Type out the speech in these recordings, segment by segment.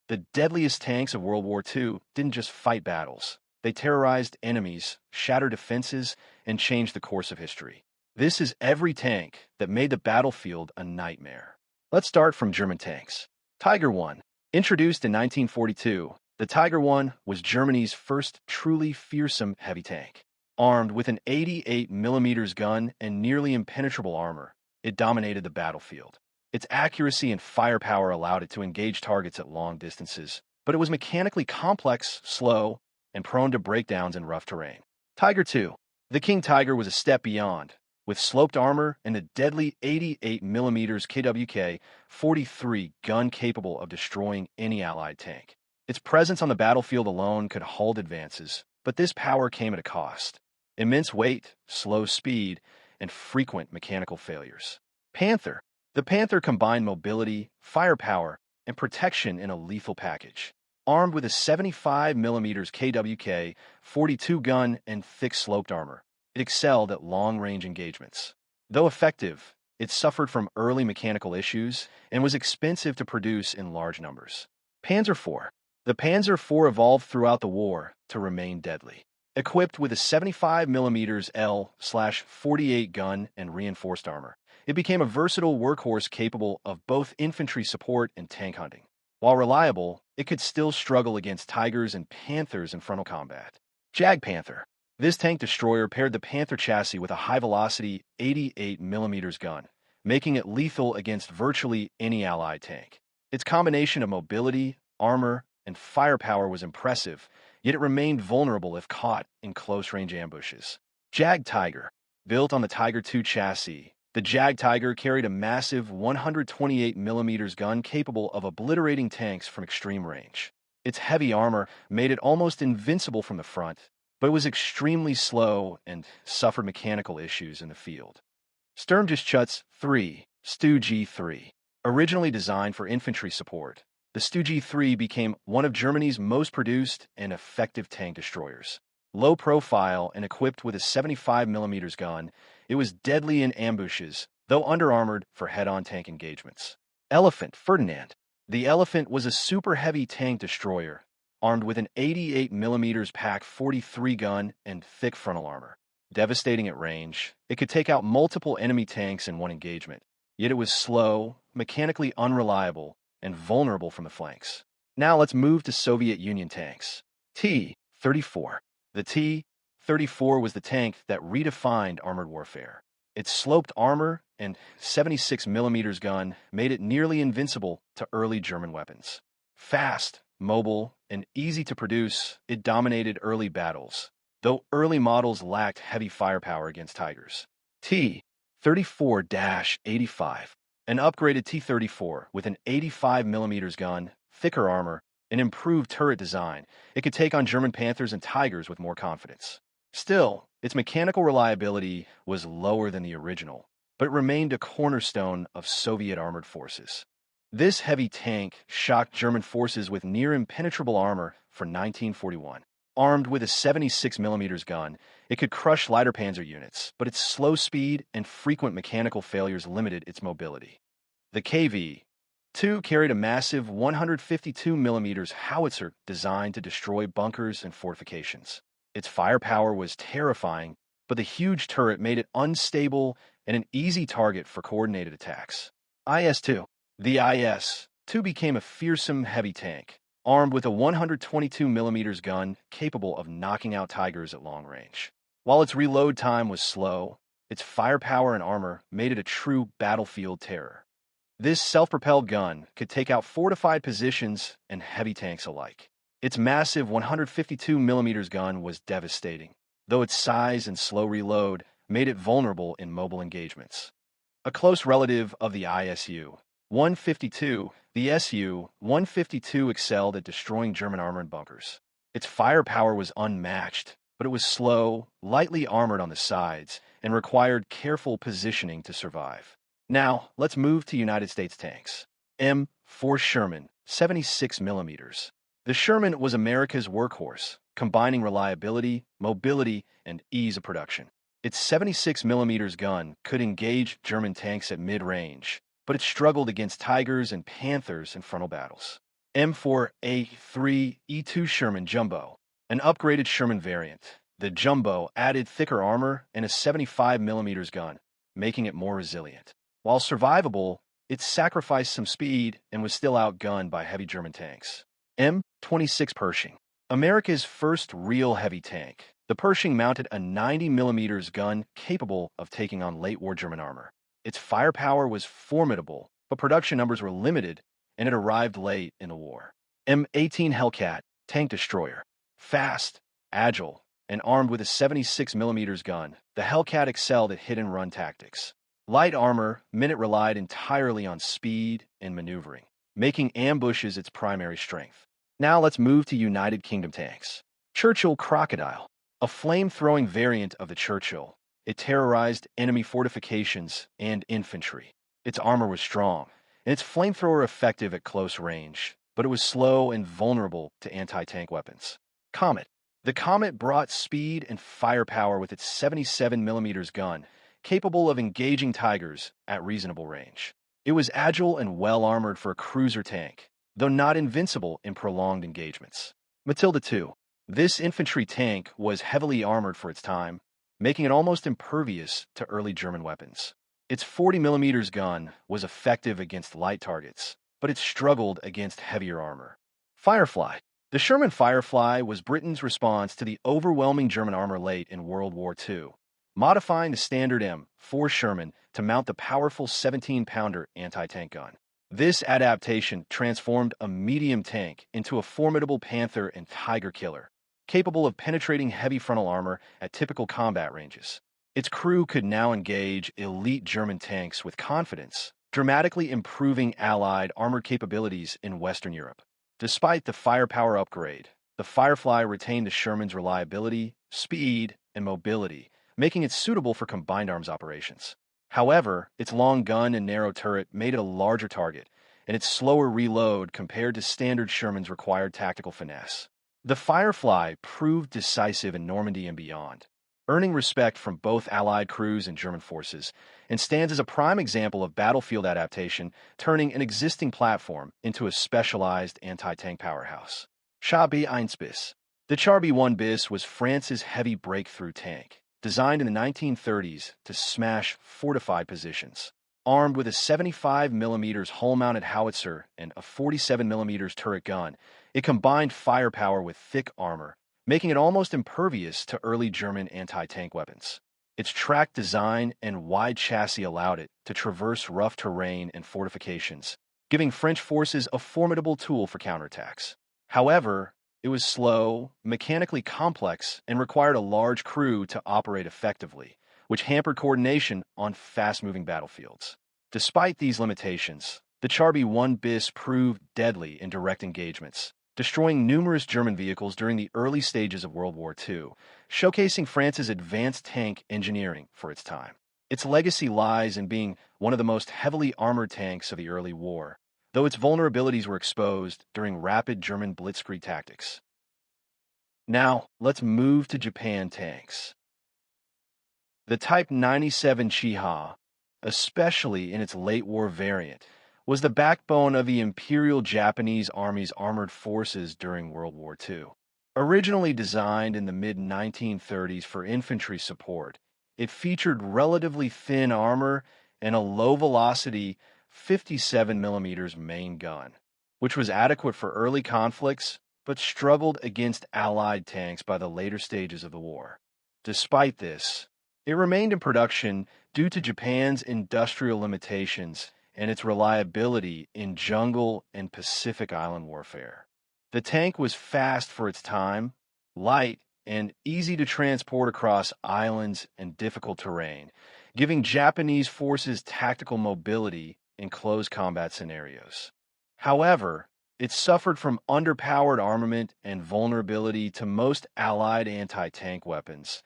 The deadliest tanks of World War II didn't just fight battles. They terrorized enemies, shattered defenses, and changed the course of history. This is every tank that made the battlefield a nightmare. Let's start from German tanks. Tiger I. Introduced in 1942, the Tiger I was Germany's first truly fearsome heavy tank. Armed with an 88mm gun and nearly impenetrable armor, it dominated the battlefield. Its accuracy and firepower allowed it to engage targets at long distances, but it was mechanically complex, slow, and prone to breakdowns in rough terrain. Tiger II. The King Tiger was a step beyond, with sloped armor and a deadly 88mm KWK-43 gun capable of destroying any Allied tank. Its presence on the battlefield alone could halt advances, but this power came at a cost. Immense weight, slow speed, and frequent mechanical failures. Panther. The Panther combined mobility, firepower, and protection in a lethal package. Armed with a 75mm KWK-42 gun and thick sloped armor, it excelled at long-range engagements. Though effective, it suffered from early mechanical issues and was expensive to produce in large numbers. Panzer IV. The Panzer IV evolved throughout the war to remain deadly. Equipped with a 75mm L/48 gun and reinforced armor, it became a versatile workhorse capable of both infantry support and tank hunting. While reliable, it could still struggle against Tigers and Panthers in frontal combat. Jagdpanther. This tank destroyer paired the Panther chassis with a high-velocity 88mm gun, making it lethal against virtually any Allied tank. Its combination of mobility, armor, and firepower was impressive, yet it remained vulnerable if caught in close-range ambushes. JagdTiger. Built on the Tiger II chassis, the JagdTiger carried a massive 128mm gun capable of obliterating tanks from extreme range. Its heavy armor made it almost invincible from the front, but it was extremely slow and suffered mechanical issues in the field. StuG III. StuG III. Originally designed for infantry support, the StuG III became one of Germany's most produced and effective tank destroyers. Low profile and equipped with a 75mm gun, it was deadly in ambushes, though under-armored for head-on tank engagements. Elefant. Ferdinand. The Elefant was a super-heavy tank destroyer, armed with an 88mm PaK-43 gun and thick frontal armor. Devastating at range, it could take out multiple enemy tanks in one engagement, yet it was slow, mechanically unreliable, and vulnerable from the flanks. Now let's move to Soviet Union tanks. T-34. The T-34 was the tank that redefined armored warfare. Its sloped armor and 76mm gun made it nearly invincible to early German weapons. Fast, mobile, and easy to produce, it dominated early battles, though early models lacked heavy firepower against Tigers. T-34-85. An upgraded T-34 with an 85mm gun, thicker armor, and improved turret design, it could take on German Panthers and Tigers with more confidence. Still, its mechanical reliability was lower than the original, but it remained a cornerstone of Soviet armored forces. This heavy tank shocked German forces with near-impenetrable armor for 1941. Armed with a 76mm gun, it could crush lighter panzer units, but its slow speed and frequent mechanical failures limited its mobility. The KV-2 carried a massive 152mm howitzer designed to destroy bunkers and fortifications. Its firepower was terrifying, but the huge turret made it unstable and an easy target for coordinated attacks. IS-2. The IS-2 became a fearsome heavy tank, armed with a 122mm gun capable of knocking out Tigers at long range. While its reload time was slow, its firepower and armor made it a true battlefield terror. This self-propelled gun could take out fortified positions and heavy tanks alike. Its massive 152mm gun was devastating, though its size and slow reload made it vulnerable in mobile engagements. A close relative of the ISU-152, the Su-152 excelled at destroying German armor and bunkers. Its firepower was unmatched, but it was slow, lightly armored on the sides, and required careful positioning to survive. Now, let's move to United States tanks. M4 Sherman, 76mm. The Sherman was America's workhorse, combining reliability, mobility, and ease of production. Its 76mm gun could engage German tanks at mid-range, but it struggled against Tigers and Panthers in frontal battles. M4A3E2 Sherman Jumbo, an upgraded Sherman variant. The Jumbo added thicker armor and a 75mm gun, making it more resilient. While survivable, it sacrificed some speed and was still outgunned by heavy German tanks. M26 Pershing, America's first real heavy tank. The Pershing mounted a 90mm gun capable of taking on late-war German armor. Its firepower was formidable, but production numbers were limited, and it arrived late in the war. M18 Hellcat, tank destroyer. Fast, agile, and armed with a 76mm gun, the Hellcat excelled at hit-and-run tactics. Light armor meant it relied entirely on speed and maneuvering, making ambushes its primary strength. Now let's move to United Kingdom tanks. Churchill Crocodile, a flame-throwing variant of the Churchill. It terrorized enemy fortifications and infantry. Its armor was strong, and its flamethrower effective at close range, but it was slow and vulnerable to anti-tank weapons. Comet. The Comet brought speed and firepower with its 77mm gun, capable of engaging Tigers at reasonable range. It was agile and well-armored for a cruiser tank, though not invincible in prolonged engagements. Matilda II. This infantry tank was heavily armored for its time, making it almost impervious to early German weapons. Its 40mm gun was effective against light targets, but it struggled against heavier armor. Firefly. The Sherman Firefly was Britain's response to the overwhelming German armor late in World War II, modifying the standard M4 Sherman to mount the powerful 17-pounder anti-tank gun. This adaptation transformed a medium tank into a formidable Panther and Tiger killer, capable of penetrating heavy frontal armor at typical combat ranges. Its crew could now engage elite German tanks with confidence, dramatically improving Allied armored capabilities in Western Europe. Despite the firepower upgrade, the Firefly retained the Sherman's reliability, speed, and mobility, making it suitable for combined arms operations. However, its long gun and narrow turret made it a larger target, and its slower reload compared to standard Shermans required tactical finesse. The Firefly proved decisive in Normandy and beyond, earning respect from both Allied crews and German forces, and stands as a prime example of battlefield adaptation, turning an existing platform into a specialized anti-tank powerhouse. Char B1 bis. The Char B1 bis was France's heavy breakthrough tank, designed in the 1930s to smash fortified positions. Armed with a 75mm hull-mounted howitzer and a 47mm turret gun, it combined firepower with thick armor, making it almost impervious to early German anti-tank weapons. Its tracked design and wide chassis allowed it to traverse rough terrain and fortifications, giving French forces a formidable tool for counterattacks. However, it was slow, mechanically complex, and required a large crew to operate effectively, which hampered coordination on fast-moving battlefields. Despite these limitations, the Char B1 bis proved deadly in direct engagements, destroying numerous German vehicles during the early stages of World War II, showcasing France's advanced tank engineering for its time. Its legacy lies in being one of the most heavily armored tanks of the early war, though its vulnerabilities were exposed during rapid German Blitzkrieg tactics. Now, let's move to Japan tanks. The Type 97 Chiha, especially in its late-war variant, was the backbone of the Imperial Japanese Army's armored forces during World War II. Originally designed in the mid-1930s for infantry support, it featured relatively thin armor and a low-velocity 57mm main gun, which was adequate for early conflicts but struggled against Allied tanks by the later stages of the war. Despite this, it remained in production due to Japan's industrial limitations and its reliability in jungle and Pacific Island warfare. The tank was fast for its time, light, and easy to transport across islands and difficult terrain, giving Japanese forces tactical mobility in close combat scenarios. However, it suffered from underpowered armament and vulnerability to most Allied anti-tank weapons,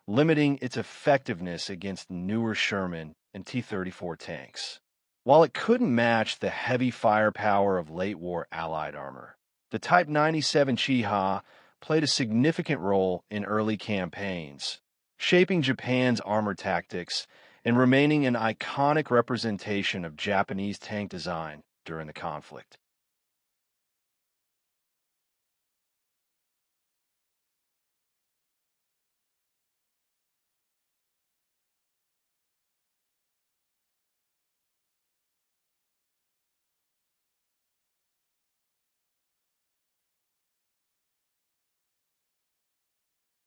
limiting its effectiveness against newer Sherman and T-34 tanks. While it couldn't match the heavy firepower of late-war Allied armor, the Type 97 Chiha played a significant role in early campaigns, shaping Japan's armor tactics and remaining an iconic representation of Japanese tank design during the conflict.